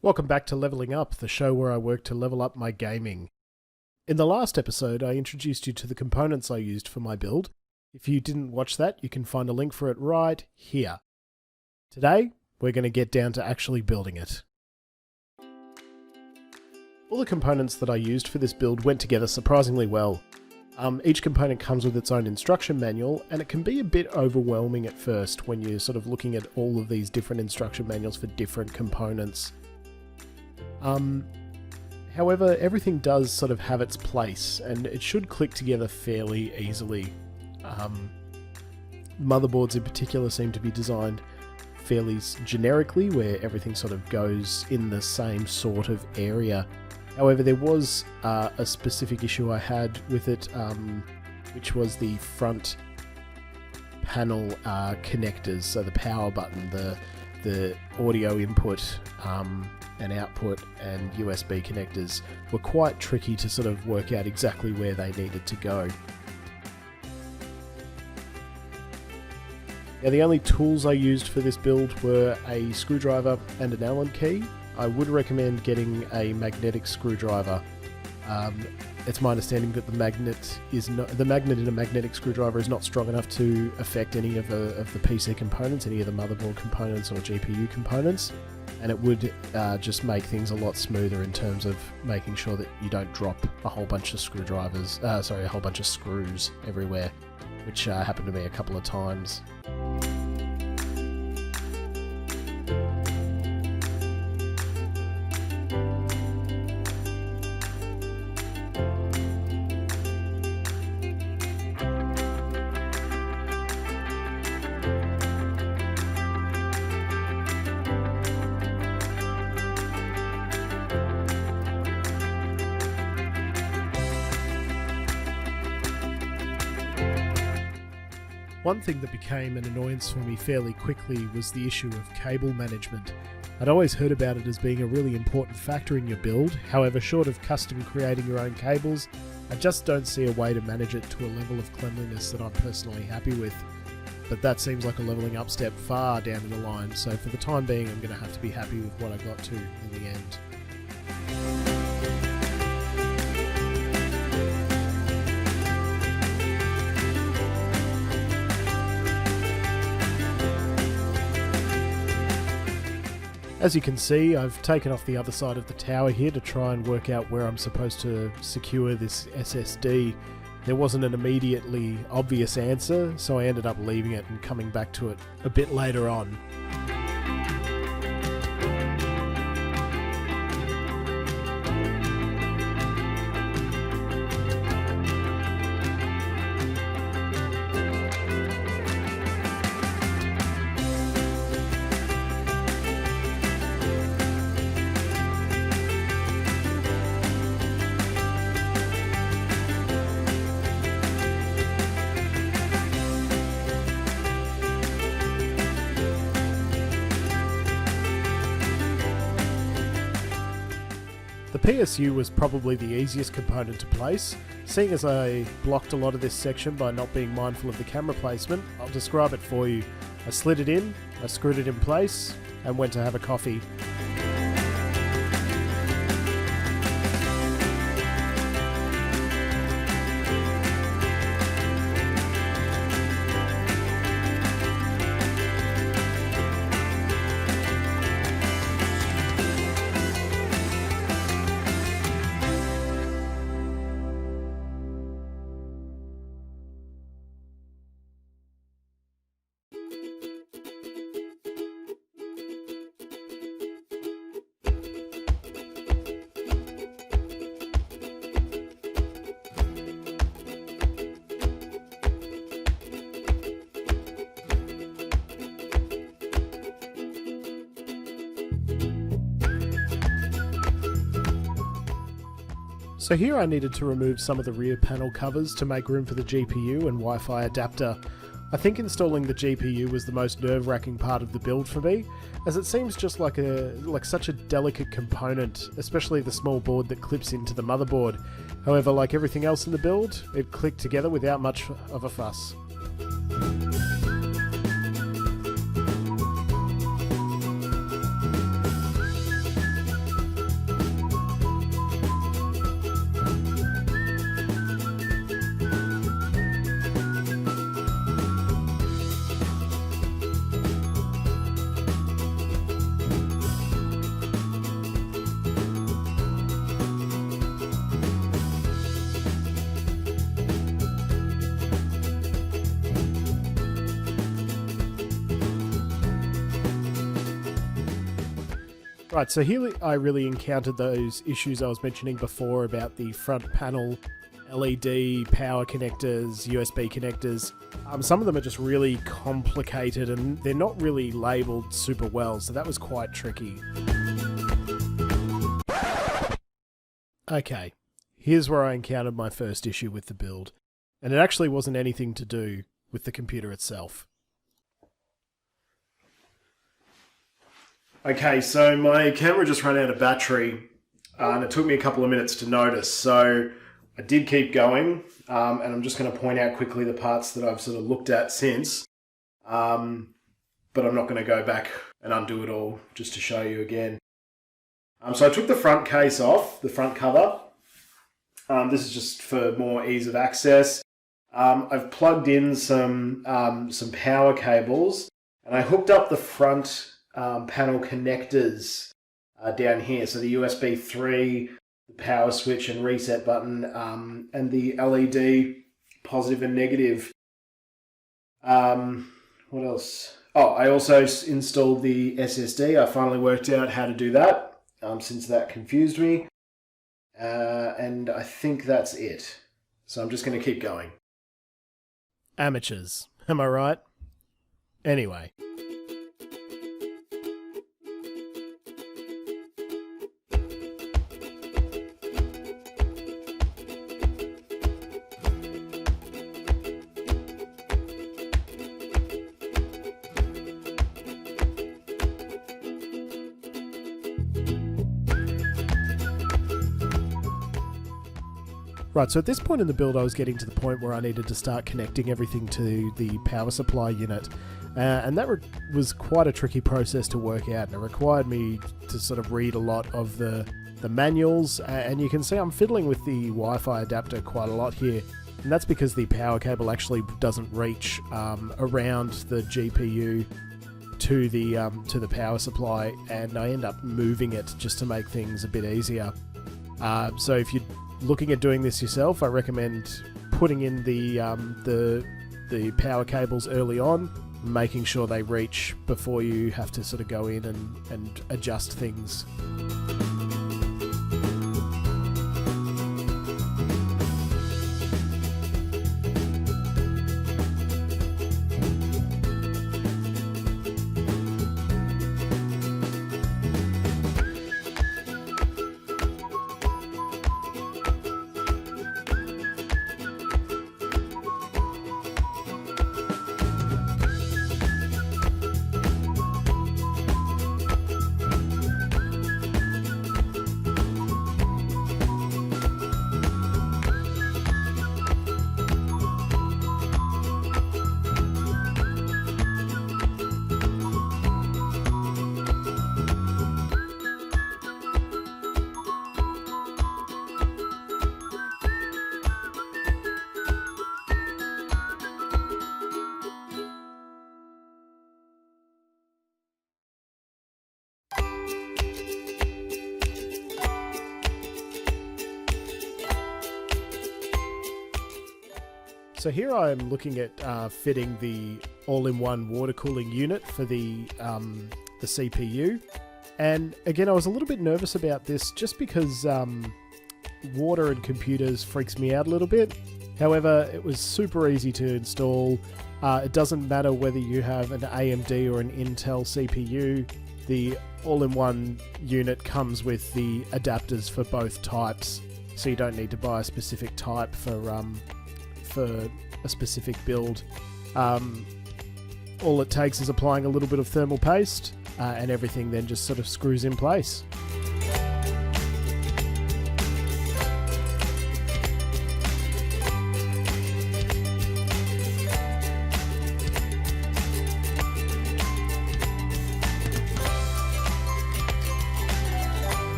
Welcome back to Leveling Up, the show where I work to level up my gaming. In the last episode, I introduced you to the components I used for my build. If you didn't watch that, you can find a link for it right here. Today, we're going to get down to actually building it. All the components that I used for this build went together surprisingly well. Each component comes with its own instruction manual, and it can be a bit overwhelming at first when you're sort of looking at all of these different instruction manuals for different components. However, everything does sort of have its place, and it should click together fairly easily. Motherboards in particular seem to be designed fairly generically, where everything sort of goes in the same sort of area. However, there was a specific issue I had with it, which was the front panel connectors, so the power button, the audio input and output and USB connectors were quite tricky to sort of work out exactly where they needed to go. Now, the only tools I used for this build were a screwdriver and an Allen key. I would recommend getting a magnetic screwdriver. It's my understanding that the magnet in a magnetic screwdriver is not strong enough to affect any of the PC components, any of the motherboard components or GPU components, and it would just make things a lot smoother in terms of making sure that you don't drop a whole bunch of a whole bunch of screws everywhere, which happened to me a couple of times. One thing that became an annoyance for me fairly quickly was the issue of cable management. I'd always heard about it as being a really important factor in your build, however, short of custom creating your own cables, I just don't see a way to manage it to a level of cleanliness that I'm personally happy with. But that seems like a leveling up step far down in the line, so for the time being I'm going to have to be happy with what I got to in the end. As you can see, I've taken off the other side of the tower here to try and work out where I'm supposed to secure this SSD. There wasn't an immediately obvious answer, so I ended up leaving it and coming back to it a bit later on. The PSU was probably the easiest component to place. Seeing as I blocked a lot of this section by not being mindful of the camera placement, I'll describe it for you. I slid it in, I screwed it in place, and went to have a coffee. So here I needed to remove some of the rear panel covers to make room for the GPU and Wi-Fi adapter. I think installing the GPU was the most nerve-wracking part of the build for me, as it seems just like such a delicate component, especially the small board that clips into the motherboard. However, like everything else in the build, it clicked together without much of a fuss. Right, so here I really encountered those issues I was mentioning before about the front panel, LED, power connectors, USB connectors. Some of them are just really complicated and they're not really labelled super well, so that was quite tricky. Okay, here's where I encountered my first issue with the build, and it actually wasn't anything to do with the computer itself. Okay, so my camera just ran out of battery, and it took me a couple of minutes to notice, so I did keep going, and I'm just going to point out quickly the parts that I've sort of looked at since, but I'm not going to go back and undo it all just to show you again. So I took the front case off, the front cover. This is just for more ease of access. I've plugged in some power cables, and I hooked up the front panel connectors down here. So the USB 3, the power switch and reset button, and the LED positive and negative. What else? Oh, I also installed the SSD. I finally worked out how to do that, since that confused me. And I think that's it. So I'm just going to keep going. Amateurs, am I right? Anyway. Right, so at this point in the build I was getting to the point where I needed to start connecting everything to the power supply unit, and that was quite a tricky process to work out, and it required me to sort of read a lot of the manuals, and you can see I'm fiddling with the Wi-Fi adapter quite a lot here, and that's because the power cable actually doesn't reach around the GPU to the power supply, and I end up moving it just to make things a bit easier. So if you're looking at doing this yourself, I recommend putting in the power cables early on, making sure they reach before you have to sort of go in and adjust things. So here I am looking at fitting the all-in-one water cooling unit for the CPU, and again I was a little bit nervous about this just because water and computers freaks me out a little bit. However, it was super easy to install. It doesn't matter whether you have an AMD or an Intel CPU. The all-in-one unit comes with the adapters for both types, so you don't need to buy a specific type for a specific build. All it takes is applying a little bit of thermal paste, and everything then just sort of screws in place.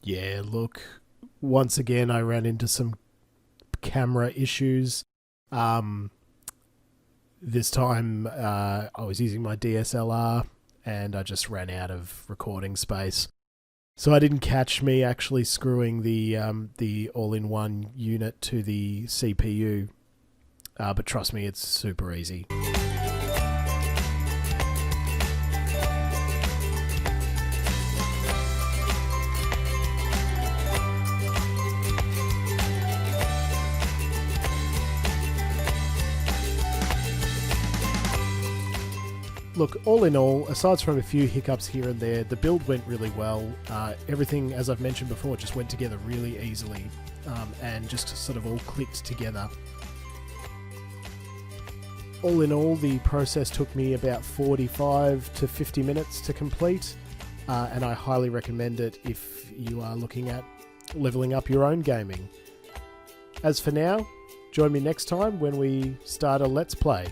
Yeah, look. Once again, I ran into some camera issues. This time, I was using my DSLR, and I just ran out of recording space. So I didn't catch me actually screwing the all-in-one unit to the CPU. But trust me, it's super easy. look, all in all, aside from a few hiccups here and there, the build went really well. Everything, as I've mentioned before, just went together really easily and just sort of all clicked together. All in all, the process took me about 45 to 50 minutes to complete, and I highly recommend it if you are looking at leveling up your own gaming. As for now, join me next time when we start a Let's Play.